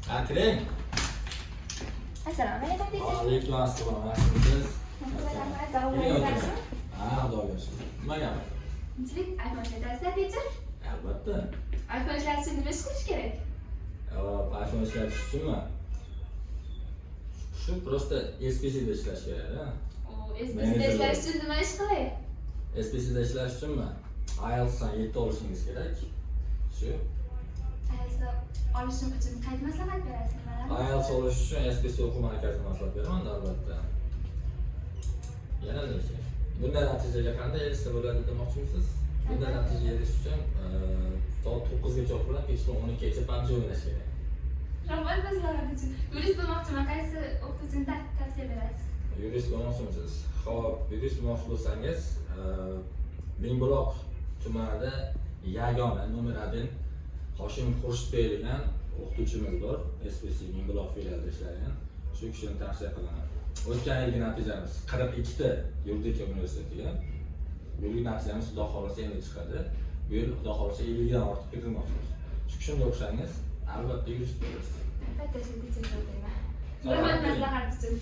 Kiring. Assalomu alaykum teacher. Alaykum assalom. Yaxshimisiz? Ha, xudo bersin. Nima gap? Tinchlik, iPhone ishlatasiz teacher? Albatta. iPhone ishlatish uchun nima ish qilish kerak? iPhone ishlatish uchunmi? Shu prosta SPC'da ishlash kerak-da. SPC'da ishlash uchun nima ish qilay? SPC'da ishlash uchunmi? IELTS'dan 7 olishingiz kerak. Shu. IELTS'da olishim uchun qaysi maslahat berasiz? IELTS olish uchun SPC o'quv markazidan maslahat beraman, albatta. Yana nima? Bunday natijaga qanday erishsa bo'ladi demoqchimisiz? Bunday natijaga erishish uchun soat 9 gacha o'qilib, kechqurun 12 gacha PUBG o'ynash kerak. Rahmat maslahat uchun. Yurist bo'lmoqchiman, qaysi o'qituvchini tavsiya berasiz? Yurist bo'lmoqchimisiz? Xo'p, yurist bo'lmoqchi bo'lsangiz, Mingbuloq tumanida yagona nomer 1 Hoshim Xurshidbek degan o'qituvchimiz bor. SPC Mingbuloq filialida ishlagan. Shu kishini tavsiya qilaman. O'tgan yilgi natijamiz 42 ta yuridik universitetiga. Bu yil natijamiz xudo xolasa endi chiqadi. Bu yil xudo xolasa 50 dan ortiq kirmoqchimiz. Shu kishini o'qisangiz, albatta yurist bo'lasiz. Albatta, teacher bo'laman. Rahmat maslahat uchun.